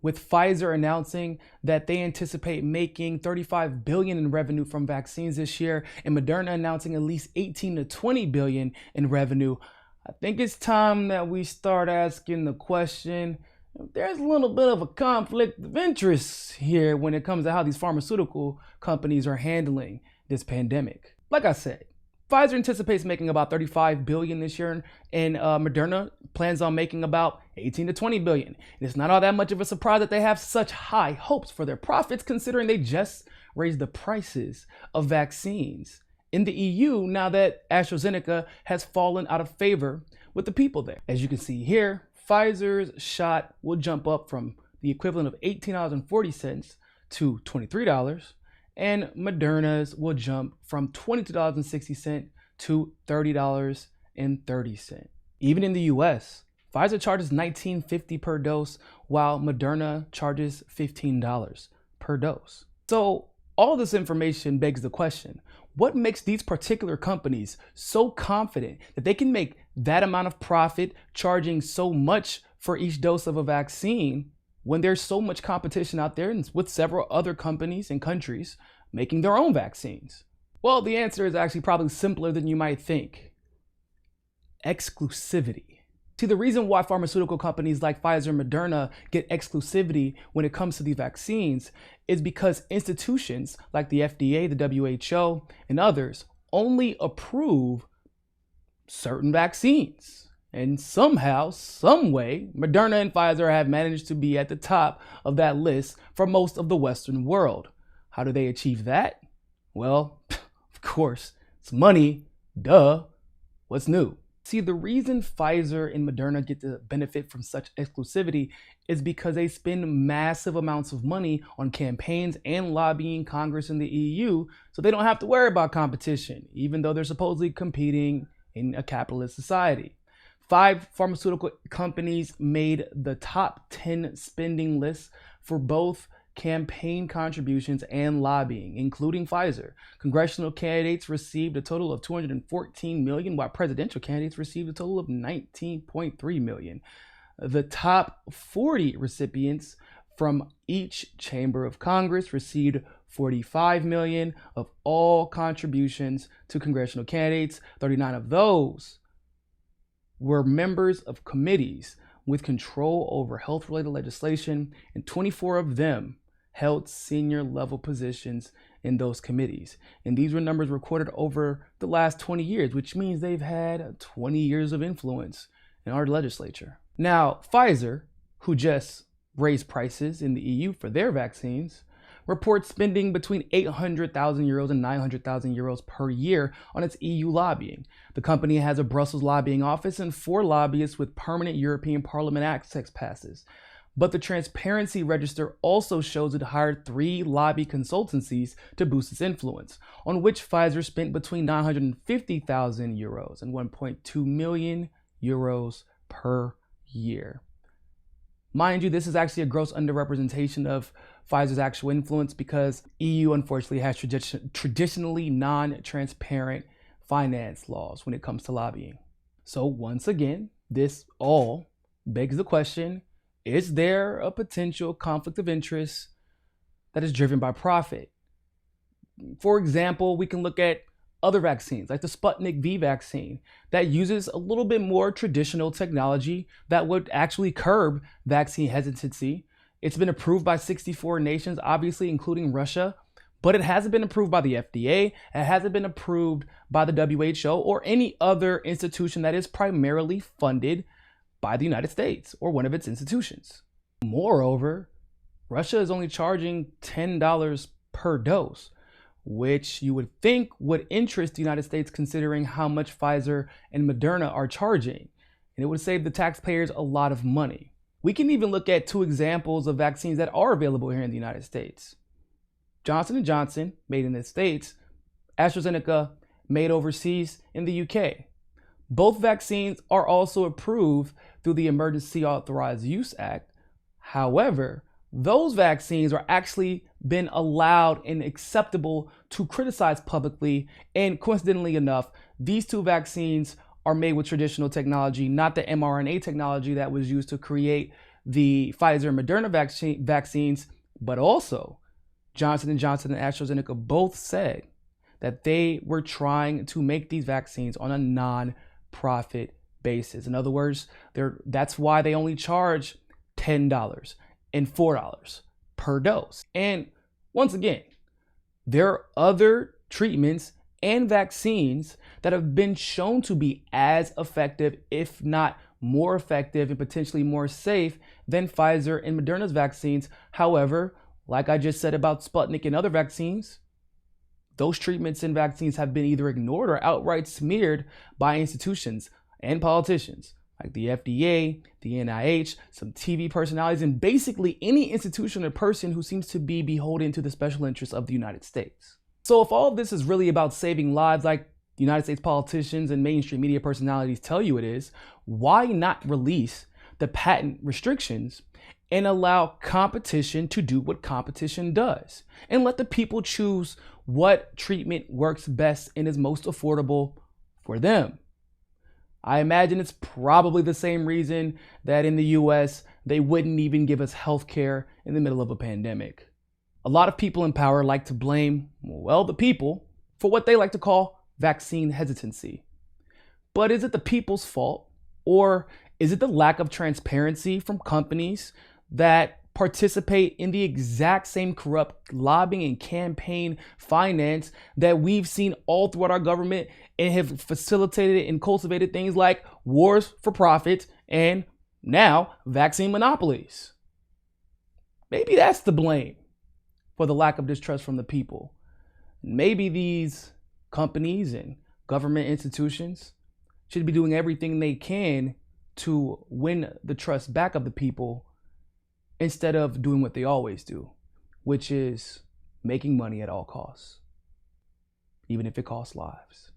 with Pfizer announcing that they anticipate making $35 billion in revenue from vaccines this year, and Moderna announcing at least 18 to 20 billion in revenue, I think it's time that we start asking the question, there's a little bit of a conflict of interest here when it comes to how these pharmaceutical companies are handling this pandemic. Like I said, Pfizer anticipates making about $35 billion this year, and Moderna plans on making about 18 to 20 billion. It's not all that much of a surprise that they have such high hopes for their profits, considering they just raised the prices of vaccines in the EU now that AstraZeneca has fallen out of favor with the people there. As you can see here, Pfizer's shot will jump up from the equivalent of $18.40 to $23. And Moderna's will jump from $22.60 to $30.30. Even in the US, Pfizer charges $19.50 per dose, while Moderna charges $15 per dose. So all this information begs the question, what makes these particular companies so confident that they can make that amount of profit charging so much for each dose of a vaccine when there's so much competition out there and with several other companies and countries making their own vaccines? Well, the answer is actually probably simpler than you might think. Exclusivity. See, the reason why pharmaceutical companies like Pfizer and Moderna get exclusivity when it comes to these vaccines is because institutions like the FDA, the WHO, and others only approve certain vaccines. And somehow, some way, Moderna and Pfizer have managed to be at the top of that list for most of the Western world. How do they achieve that? Well, of course, it's money. Duh. What's new? See, the reason Pfizer and Moderna get to benefit from such exclusivity is because they spend massive amounts of money on campaigns and lobbying Congress and the EU, so they don't have to worry about competition, even though they're supposedly competing in a capitalist society. 5 pharmaceutical companies made the top 10 spending lists for both campaign contributions and lobbying, including Pfizer. Congressional candidates received a total of $214 million, while presidential candidates received a total of $19.3 million. The top 40 recipients from each chamber of Congress received $45 million of all contributions to congressional candidates. 39 of those were members of committees with control over health-related legislation, and 24 of them held senior level positions in those committees. And these were numbers recorded over the last 20 years, which means they've had 20 years of influence in our legislature. Now, Pfizer, who just raised prices in the EU for their vaccines, reports spending between 800,000 euros and 900,000 euros per year on its EU lobbying. The company has a Brussels lobbying office and 4 lobbyists with permanent European Parliament access passes. But the transparency register also shows it hired 3 lobby consultancies to boost its influence, on which Pfizer spent between 950,000 euros and 1.2 million euros per year. Mind you, this is actually a gross underrepresentation of Pfizer's actual influence because EU unfortunately has traditionally non-transparent finance laws when it comes to lobbying. So once again, this all begs the question, is there a potential conflict of interest that is driven by profit? For example, we can look at other vaccines like the Sputnik V vaccine that uses a little bit more traditional technology that would actually curb vaccine hesitancy. It's been approved by 64 nations, obviously including Russia, but it hasn't been approved by the FDA. It hasn't been approved by the WHO or any other institution that is primarily funded by the United States or one of its institutions. Moreover, Russia is only charging $10 per dose, which you would think would interest the United States considering how much Pfizer and Moderna are charging, and it would save the taxpayers a lot of money. We can even look at 2 examples of vaccines that are available here in the United States. Johnson & Johnson, made in the States, AstraZeneca, made overseas in the UK. Both vaccines are also approved through the Emergency Authorized Use Act. However, those vaccines are actually been allowed and acceptable to criticize publicly, and coincidentally enough, these 2 vaccines are made with traditional technology, not the mRNA technology that was used to create the Pfizer and Moderna vaccines, but also Johnson & Johnson and AstraZeneca both said that they were trying to make these vaccines on a non-profit basis. In other words, that's why they only charge $10 and $4 per dose. And once again, there are other treatments and vaccines that have been shown to be as effective, if not more effective and potentially more safe than Pfizer and Moderna's vaccines. However, like I just said about Sputnik and other vaccines, those treatments and vaccines have been either ignored or outright smeared by institutions and politicians like the FDA, the NIH, some TV personalities, and basically any institution or person who seems to be beholden to the special interests of the United States. So if all of this is really about saving lives like the United States politicians and mainstream media personalities tell you it is, why not release the patent restrictions and allow competition to do what competition does, and let the people choose what treatment works best and is most affordable for them? I imagine it's probably the same reason that in the US, they wouldn't even give us healthcare in the middle of a pandemic. A lot of people in power like to blame, well, the people for what they like to call vaccine hesitancy. But is it the people's fault? Or is it the lack of transparency from companies that participate in the exact same corrupt lobbying and campaign finance that we've seen all throughout our government and have facilitated and cultivated things like wars for profit and now vaccine monopolies? Maybe that's the blame for the lack of distrust from the people. Maybe these companies and government institutions should be doing everything they can to win the trust back of the people instead of doing what they always do, which is making money at all costs, even if it costs lives.